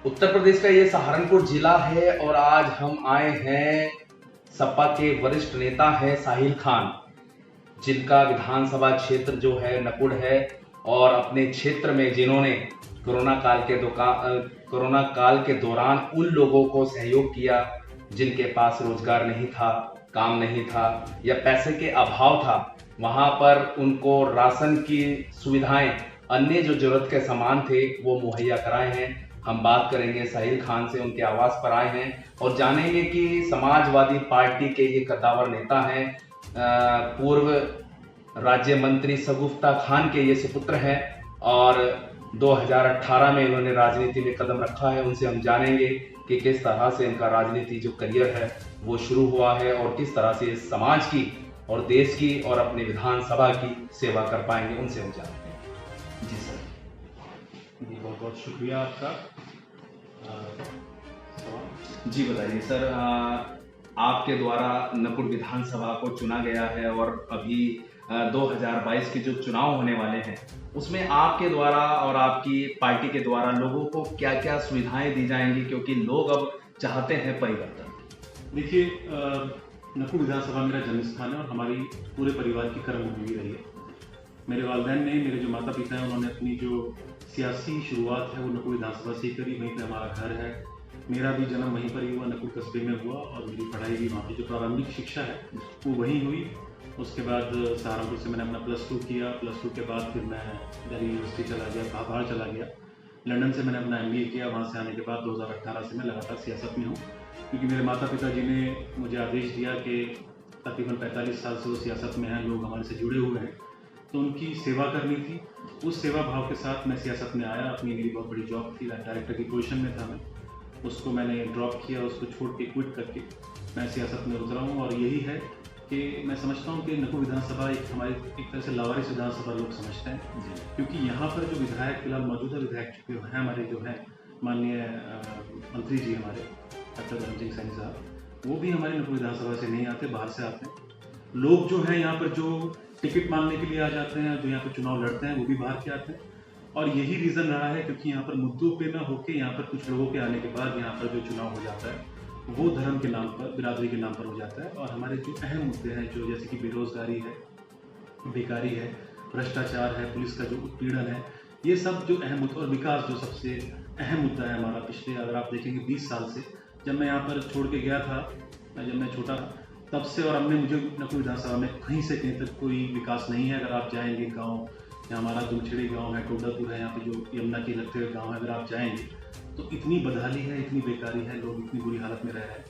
उत्तर प्रदेश का ये सहारनपुर जिला है और आज हम आए हैं। सपा के वरिष्ठ नेता हैं साहिल खान, जिनका विधानसभा क्षेत्र जो है नकुड़ है और अपने क्षेत्र में जिन्होंने कोरोना काल के दौरान उन लोगों को सहयोग किया जिनके पास रोजगार नहीं था, काम नहीं था या पैसे के अभाव था, वहां पर उनको राशन की सुविधाएं, अन्य जो जरूरत के सामान थे वो मुहैया कराए हैं। हम बात करेंगे साहिल खान से, उनके आवास पर आए हैं और जानेंगे कि समाजवादी पार्टी के ये कद्दावर नेता हैं, पूर्व राज्य मंत्री शगुफ्ता खान के ये सुपुत्र हैं और 2018 में इन्होंने राजनीति में कदम रखा है। उनसे हम जानेंगे कि किस तरह से इनका राजनीति जो करियर है वो शुरू हुआ है और किस तरह से समाज की और देश की और अपने विधानसभा की सेवा कर पाएंगे। उनसे हम जानते हैं। जी सर। जी बहुत बहुत शुक्रिया आपका। जी बताइए सर, आपके द्वारा नकुड़ विधानसभा को चुना गया है और अभी 2022 के जो चुनाव होने वाले हैं उसमें आपके द्वारा और आपकी पार्टी के द्वारा लोगों को क्या क्या सुविधाएं दी जाएंगी, क्योंकि लोग अब चाहते हैं परिवर्तन। देखिए, नकुड़ विधानसभा मेरा जन्म स्थान है और हमारी पूरे परिवार की कर्मभूमि रही है। मेरे वालिदैन ने, मेरे जो माता पिता हैं, उन्होंने अपनी जो सियासी शुरुआत है वो नकुड़ विधानसभा से ही करी। वहीं पर हमारा घर है, मेरा भी जन्म वहीं पर ही हुआ, नकुड़ कस्बे में हुआ और मेरी पढ़ाई भी वहाँ की जो प्रारंभिक शिक्षा है वो वहीं हुई। उसके बाद सहारनपुर से मैंने अपना +2 किया। +2 के बाद फिर मैं दिल्ली यूनिवर्सिटी चला गया, बाहर चला गया। लंदन से मैंने अपना MBA किया। वहाँ से आने के बाद 2018 से मैं लगातार सियासत में हूँ, क्योंकि मेरे माता पिता जी ने मुझे आदेश दिया कि तकरीबन 45 साल से वो सियासत में हैं, लोग हमारे से जुड़े हुए हैं, तो उनकी सेवा करनी थी। उस सेवा भाव के साथ मैं सियासत में आया। अपनी मेरी बहुत बड़ी जॉब थी, डायरेक्टर की पोजीशन में था मैं, उसको मैंने ड्रॉप किया। उसको छोड़ के क्विट करके मैं सियासत में उतरा हूँ। और यही है कि मैं समझता हूँ कि नकुड़ विधानसभा हमारी एक तरह से लावारिस विधानसभा लोग समझते हैं, क्योंकि यहाँ पर जो विधायक फिलहाल मौजूदा विधायक जो हैं हमारे, जो हैं माननीय मंत्री जी हमारे डॉक्टर धर्मसिंह सैनी साहब, वो भी हमारे नकुड़ विधानसभा से नहीं आते, बाहर से आते हैं। लोग जो हैं यहाँ पर जो टिकट मांगने के लिए आ जाते हैं, जो यहाँ पर चुनाव लड़ते हैं, वो भी बाहर के आते हैं। और यही रीज़न रहा है, क्योंकि यहाँ पर मुद्दों पे ना होके यहाँ पर कुछ लोगों के आने के बाद यहाँ पर जो चुनाव हो जाता है वो धर्म के नाम पर, बिरादरी के नाम पर हो जाता है। और हमारे जो अहम मुद्दे हैं, जो जैसे कि बेरोजगारी है, बेकारी है, भ्रष्टाचार है, पुलिस का जो उत्पीड़न है, ये सब जो अहम मुद्दे, और विकास जो सबसे अहम मुद्दा है हमारा, पिछले अगर आप देखेंगे 20 साल से, जब मैं यहाँ पर छोड़ के गया था, जब मैं छोटा था, तब से और हमने मुझे नकुड़ विधानसभा में कहीं से कहीं तक कोई विकास नहीं है। अगर आप जाएंगे गाँव, यहाँ हमारा दुलछेड़ी गाँव है, टोडापुर है, यहाँ पे जो यमुना के लगते हुए गाँव है, अगर आप जाएंगे तो इतनी बदहाली है, इतनी बेकारी है, लोग इतनी बुरी हालत में रह रहे हैं।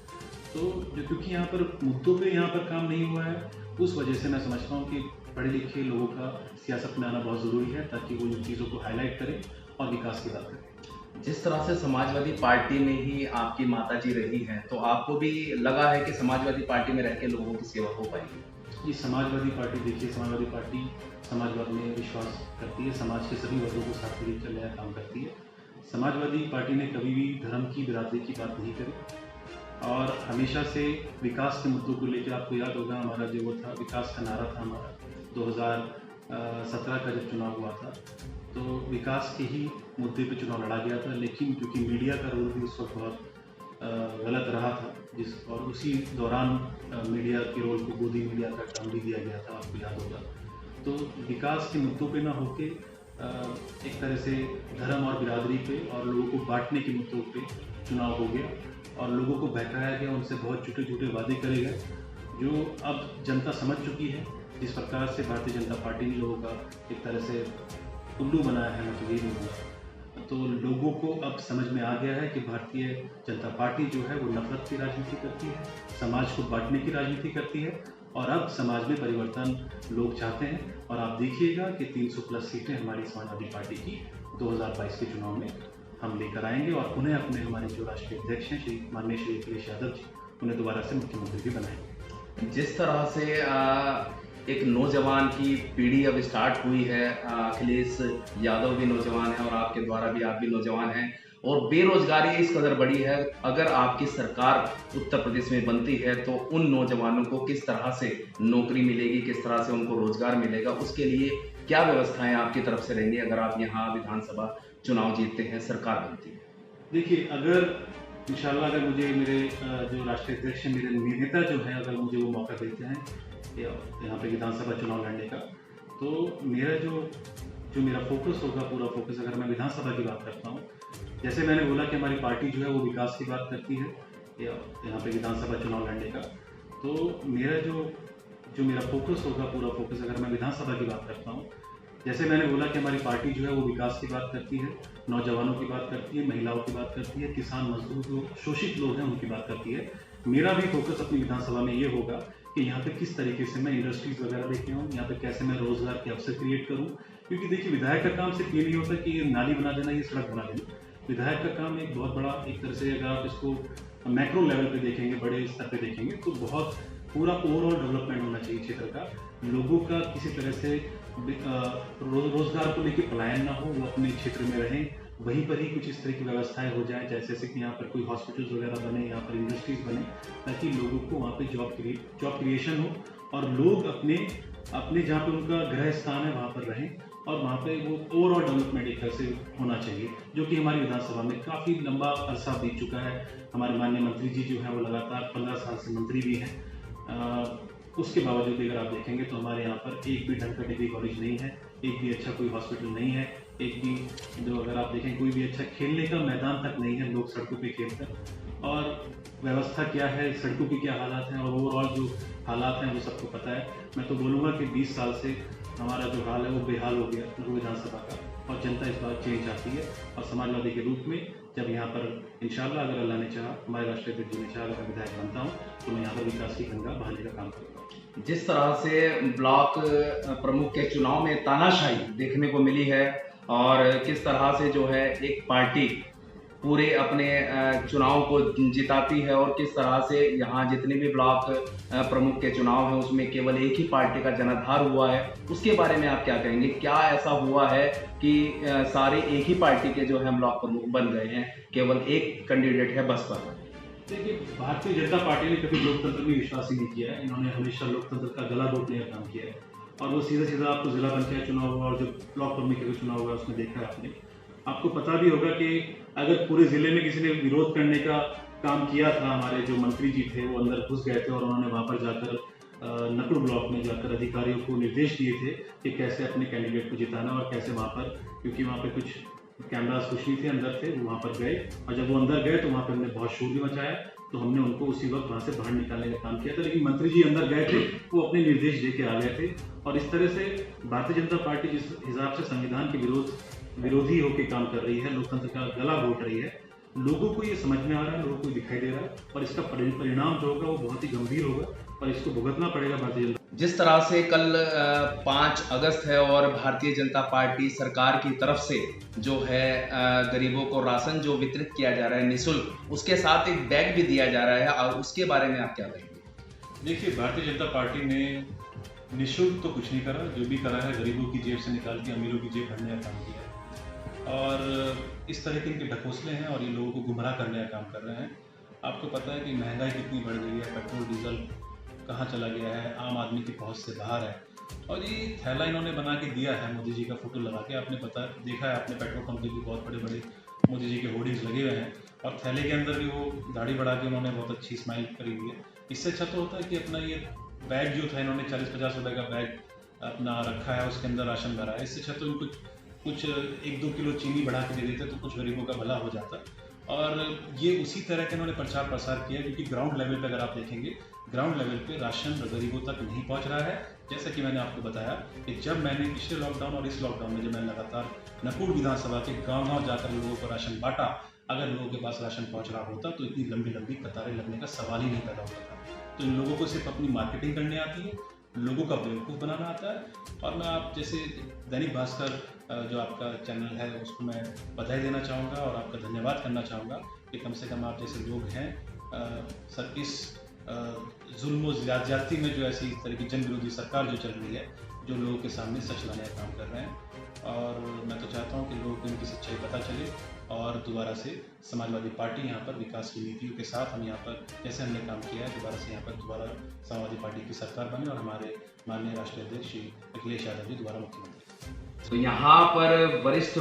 तो जो क्योंकि यहाँ पर मुद्दों पे यहाँ पर काम नहीं हुआ है, उस वजह से मैं समझता हूँ कि पढ़े लिखे लोगों का सियासत में आना बहुत ज़रूरी है, ताकि वो इन चीज़ों को हाईलाइट करें और विकास की बात करें। जिस तरह से समाजवादी पार्टी में ही आपकी माताजी रही हैं, तो आपको भी लगा है कि समाजवादी पार्टी में रह के लोगों की सेवा हो पाएगी? ये समाजवादी पार्टी, देखिए, समाजवादी पार्टी समाजवाद में विश्वास करती है, समाज के सभी वर्गों को साथ लेकर चलने का काम करती है। समाजवादी पार्टी ने कभी भी धर्म की, बिरादरी की बात नहीं करी और हमेशा से विकास के मुद्दों को लेकर, आपको याद होगा हमारा जो वो था, विकास का नारा था हमारा 2017 का जब चुनाव हुआ था, तो विकास के ही मुद्दे पे चुनाव लड़ा गया था। लेकिन क्योंकि मीडिया का रोल भी उस वक्त बहुत गलत रहा था, और उसी दौरान मीडिया के रोल को गोदी मीडिया का टर्म भी दिया गया था, आपको याद होगा। तो विकास के मुद्दों पे ना होके एक तरह से धर्म और बिरादरी पे और लोगों को बांटने के मुद्दों पे चुनाव हो गया और लोगों को बहकाया गया, उनसे बहुत झूठे झूठे वादे करे गए, जो अब जनता समझ चुकी है। जिस प्रकार से भारतीय जनता पार्टी ने लोगों का एक तरह से उल्लू बनाया है, मैं तो यही बोलूँगा, तो लोगों को अब समझ में आ गया है कि भारतीय जनता पार्टी जो है वो नफरत की राजनीति करती है, समाज को बांटने की राजनीति करती है, और अब समाज में परिवर्तन लोग चाहते हैं। और आप देखिएगा कि 300+ सीटें हमारी समाजवादी पार्टी की 2022 के चुनाव में हम लेकर आएंगे और उन्हें अपने, हमारे जो राष्ट्रीय अध्यक्ष हैं माननीय श्री अखिलेश यादव जी, उन्हें दोबारा से मुख्यमंत्री भी बनाएंगे। जिस तरह से एक नौजवान की पीढ़ी अब स्टार्ट हुई है, अखिलेश यादव भी नौजवान है और आपके द्वारा भी आप भी नौजवान हैं, और बेरोजगारी इस कदर बढ़ी है, अगर आपकी सरकार उत्तर प्रदेश में बनती है तो उन नौजवानों को किस तरह से नौकरी मिलेगी, किस तरह से उनको रोजगार मिलेगा, उसके लिए क्या व्यवस्थाएं आपकी तरफ से रहेंगी अगर आप यहाँ विधानसभा चुनाव जीतते हैं, सरकार बनती है? देखिए, अगर इंशाल्लाह अगर मुझे मेरे जो राष्ट्रीय अध्यक्ष हैं, मेरे नेता जो हैं, अगर मुझे वो मौका देते हैं यहाँ पे विधानसभा चुनाव लड़ने का, तो मेरा फोकस होगा, पूरा फोकस अगर मैं विधानसभा की बात करता हूँ, जैसे मैंने बोला कि हमारी पार्टी जो है वो विकास की बात करती है यहाँ पे विधानसभा चुनाव लड़ने का, तो मेरा फोकस होगा, पूरा फोकस अगर मैं विधानसभा की बात करता हूँ, जैसे मैंने बोला कि हमारी पार्टी जो है वो विकास की बात करती है, नौजवानों की बात करती है, महिलाओं की बात करती है, किसान मजदूर जो शोषित लोग हैं उनकी बात करती है। मेरा भी फोकस अपनी विधानसभा में ये होगा कि यहाँ पे किस तरीके से मैं इंडस्ट्रीज वगैरह लेके आऊँ, यहाँ पे कैसे मैं रोजगार के अवसर क्रिएट करूँ, क्योंकि देखिए विधायक का काम सिर्फ ये नहीं होता कि ये नाली बना देना, ये सड़क बना देना। विधायक का काम एक बहुत बड़ा, एक तरह से अगर आप इसको मैक्रो लेवल पे देखेंगे, बड़े स्तर पे देखेंगे, तो बहुत पूरा ओवरऑल डेवलपमेंट होना चाहिए क्षेत्र का, लोगों का किसी तरह से रोजगार को लेकर पलायन ना हो, वो अपने क्षेत्र में रहें, वहीं पर ही कुछ इस तरह की व्यवस्थाएं हो जाएं, जैसे कि यहाँ पर कोई हॉस्पिटल्स वगैरह बने, यहाँ पर इंडस्ट्रीज बने, ताकि लोगों को वहाँ पे जॉब क्रिएशन हो और लोग अपने जहाँ पे उनका गृह स्थान है वहाँ पर रहें, और वहाँ पे वो ओवरऑल डेवलपमेंट एक तरह से होना चाहिए, जो कि हमारी विधानसभा में काफ़ी लंबा अरसा बीत चुका है। हमारे माननीय मंत्री जी जो है वो लगातार 15 साल से मंत्री भी हैं, उसके बावजूद भी अगर आप देखेंगे तो हमारे यहाँ पर एक भी ढंग का डिग्री कॉलेज नहीं है, एक भी अच्छा कोई हॉस्पिटल नहीं है, एक भी जो अगर आप देखें कोई भी अच्छा खेलने का मैदान तक नहीं है, लोग सड़कों पे खेलकर। और व्यवस्था क्या है, सड़कों की क्या हालात हैं और ओवरऑल जो हालात हैं वो सबको पता है। मैं तो बोलूँगा कि 20 साल से हमारा जो हाल है वो बेहाल हो गया नकुल विधानसभा का, और जनता इस बार चेंज चाहती है। और समाजवादी के रूप में जब यहाँ पर इंशाल्लाह अगर अल्लाह ने चाहा, हमारे राष्ट्रीय अध्यक्ष जी ने चाहा, अगर विधायक बनता हूँ तो मैं यहाँ पर विकास की गंगा बहाने का काम करूँगा। जिस तरह से ब्लॉक प्रमुख के चुनाव में तानाशाही देखने को मिली है और किस तरह से जो है एक पार्टी पूरे अपने चुनाव को जिताती है और किस तरह से यहाँ जितने भी ब्लॉक प्रमुख के चुनाव हैं उसमें केवल एक ही पार्टी का जनाधार हुआ है, उसके बारे में आप क्या कहेंगे? क्या ऐसा हुआ है कि सारे एक ही पार्टी के जो है ब्लॉक प्रमुख बन गए हैं, केवल एक कैंडिडेट है बसपा? देखिए, भारतीय जनता पार्टी ने कभी लोकतंत्र में विश्वास ही नहीं किया है। इन्होंने हमेशा लोकतंत्र का गला घोटने का काम किया है, और वो सीधा आपको जिला पंचायत चुनाव हुआ और जो ब्लॉक प्रमुख का चुनाव हुआ उसमें देखा है आपने। आपको पता भी होगा कि अगर पूरे जिले में किसी ने विरोध करने का काम किया था, हमारे जो मंत्री जी थे वो अंदर घुस गए थे और उन्होंने वहाँ पर जाकर नकुल ब्लॉक में जाकर अधिकारियों को निर्देश दिए थे कि कैसे अपने कैंडिडेट को जिताना और कैसे वहाँ पर, क्योंकि वहाँ पे कुछ कैमरास कुछ नहीं थे, अंदर थे, वो वहाँ पर गए और जब वो अंदर गए तो वहाँ पर हमने बहुत शोर भी मचाया, तो हमने उनको उसी वक्त वहाँ से बाहर निकालने का काम किया था। लेकिन मंत्री जी अंदर गए थे, वो अपने निर्देश दे के आ गए थे, और इस तरह से भारतीय जनता पार्टी जिस हिसाब से संविधान के विरोधी होकर काम कर रही है, लोकतंत्र का गला घोट रही है, लोगों को ये समझ में आ रहा है, लोगों को दिखाई दे रहा है, और इसका परिणाम जो होगा वो बहुत ही गंभीर होगा और इसको भुगतना पड़ेगा भारतीय जनता। जिस तरह से कल 5 अगस्त है और भारतीय जनता पार्टी सरकार की तरफ से जो है गरीबों को राशन जो वितरित किया जा रहा है निःशुल्क, उसके साथ एक बैग भी दिया जा रहा है, और उसके बारे में आप क्या कहेंगे? देखिए, भारतीय जनता पार्टी ने निःशुल्क तो कुछ नहीं करा, जो भी करा है गरीबों की जेब से निकाल के अमीरों की जेब भरने का काम किया है, और इस तरह के इनके ढकोसले हैं और ये लोगों को गुमराह करने का काम कर रहे हैं। आपको पता है कि महंगाई कितनी बढ़ गई है, पेट्रोल डीजल कहाँ चला गया है, आम आदमी की पहुंच से बाहर है, और ये थैला इन्होंने बना के दिया है मोदी जी का फोटो लगा के। आपने देखा है आपने पेट्रोल पंप पे भी बहुत बड़े बड़े मोदी जी के होर्डिंग्स लगे हुए हैं, और थैले के अंदर भी वो दाढ़ी बढ़ा के उन्होंने बहुत अच्छी स्माइल करी हुई है। इससे अच्छा तो होता है कि अपना ये बैग जो था, इन्होंने 40-50 रुपये का बैग अपना रखा है, उसके अंदर राशन भरा है। इससे अच्छा तो इनको कुछ 1-2 किलो चीनी बढ़ा के दे देते तो कुछ गरीबों का भला हो जाता। और ये उसी तरह के इन्होंने प्रचार प्रसार किया, क्योंकि ग्राउंड लेवल पे अगर आप देखेंगे, ग्राउंड लेवल पे राशन गरीबों तक नहीं पहुंच रहा है। जैसा कि मैंने आपको बताया कि जब मैंने पिछले लॉकडाउन और इस लॉकडाउन में जब मैंने लगातार नकुल विधानसभा के गाँव-गाँव जाकर लोगों को राशन बांटा, अगर लोगों के पास राशन पहुँच रहा होता तो इतनी लंबी लंबी कतारें लगने का सवाल ही नहीं पैदा होता था। तो इन लोगों को सिर्फ अपनी मार्केटिंग करनी आती है, लोगों का बेवकूफ़ बनाना आता है। और मैं आप जैसे दैनिक भास्कर जो आपका चैनल है उसको मैं बधाई देना चाहूँगा और आपका धन्यवाद करना चाहूँगा कि कम से कम आप जैसे लोग हैं सर इस जुल्म और ज़्यादती में जो ऐसी इस तरह की जन विरोधी सरकार जो चल रही है, जो लोगों के सामने सच लाने का काम कर रहे हैं। और मैं तो चाहता हूँ कि लोगों को इनकी सच्चाई पता चले और दोबारा से समाजवादी पार्टी यहाँ पर विकास की नीतियों के साथ हम यहाँ पर जैसे हमने काम किया है, दोबारा से यहाँ पर समाजवादी पार्टी की सरकार बने और हमारे माननीय राष्ट्रीय अध्यक्ष श्री अखिलेश यादव जी दोबारा मुख्यमंत्री। तो यहाँ पर वरिष्ठ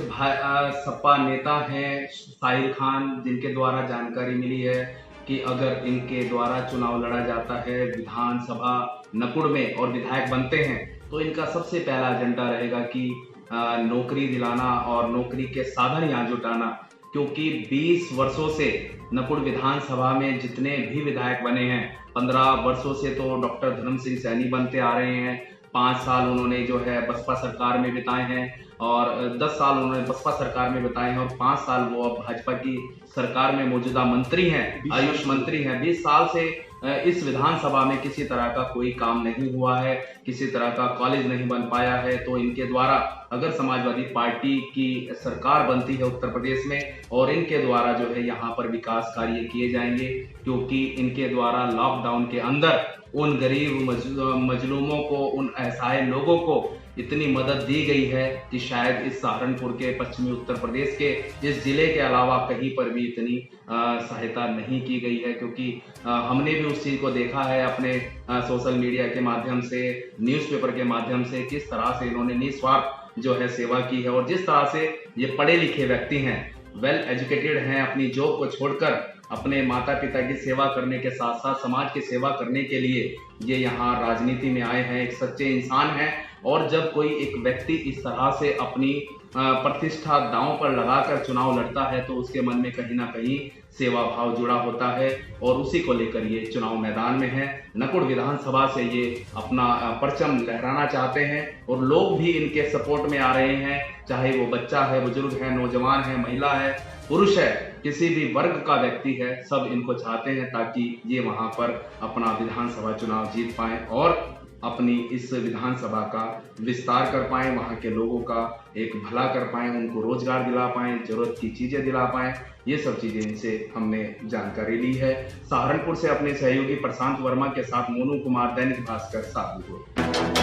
सपा नेता हैं साहिल खान, जिनके द्वारा जानकारी मिली है कि अगर इनके द्वारा चुनाव लड़ा जाता है विधानसभा नकुड़ में और विधायक बनते हैं तो इनका सबसे पहला एजेंडा रहेगा कि नौकरी दिलाना और नौकरी के साधन यहाँ जुटाना, क्योंकि 20 वर्षों से नकुड़ विधानसभा में जितने भी विधायक बने हैं, 15 वर्षों से तो डॉक्टर धर्म सिंह सैनी बनते आ रहे हैं, 5 साल उन्होंने जो है बसपा सरकार में बिताए हैं और 10 साल उन्होंने बसपा सरकार में बिताए हैं और 5 साल वो अब भाजपा की सरकार में मौजूदा मंत्री हैं, आयुष मंत्री हैं। 20 साल से इस विधानसभा में किसी तरह का कोई काम नहीं हुआ है, किसी तरह का कॉलेज नहीं बन पाया है। तो इनके द्वारा अगर समाजवादी पार्टी की सरकार बनती है उत्तर प्रदेश में और इनके द्वारा जो है यहाँ पर विकास कार्य किए जाएंगे, क्योंकि इनके द्वारा लॉकडाउन के अंदर उन गरीब मजलूमों को, उन असहाय लोगों को इतनी मदद दी गई है कि शायद इस सहारनपुर के, पश्चिमी उत्तर प्रदेश के इस जिले के अलावा कहीं पर भी इतनी सहायता नहीं की गई है। क्योंकि हमने भी उस चीज़ को देखा है अपने सोशल मीडिया के माध्यम से, न्यूज़पेपर के माध्यम से, किस तरह से इन्होंने निस्वार्थ जो है सेवा की है और जिस तरह से ये पढ़े लिखे व्यक्ति हैं, वेल एजुकेटेड हैं, अपनी जॉब को छोड़कर अपने माता पिता की सेवा करने के साथ साथ समाज की सेवा करने के लिए ये यहाँ राजनीति में आए हैं, एक सच्चे इंसान हैं। और जब कोई एक व्यक्ति इस तरह से अपनी प्रतिष्ठा दांव पर लगाकर चुनाव लड़ता है तो उसके मन में कहीं ना कहीं सेवा भाव जुड़ा होता है और उसी को लेकर ये चुनाव मैदान में है। नकुड़ विधानसभा से ये अपना परचम लहराना चाहते हैं और लोग भी इनके सपोर्ट में आ रहे हैं, चाहे वो बच्चा है, बुजुर्ग है, नौजवान है, महिला है, पुरुष है, किसी भी वर्ग का व्यक्ति है, सब इनको चाहते हैं ताकि ये वहां पर अपना विधानसभा चुनाव जीत पाएं और अपनी इस विधानसभा का विस्तार कर पाएं, वहाँ के लोगों का एक भला कर पाएं, उनको रोजगार दिला पाएं, जरूरत की चीज़ें दिला पाएं। ये सब चीज़ें इनसे हमने जानकारी ली है। सहारनपुर से अपने सहयोगी प्रशांत वर्मा के साथ मोनू कुमार, दैनिक भास्कर, शाहजहांपुर।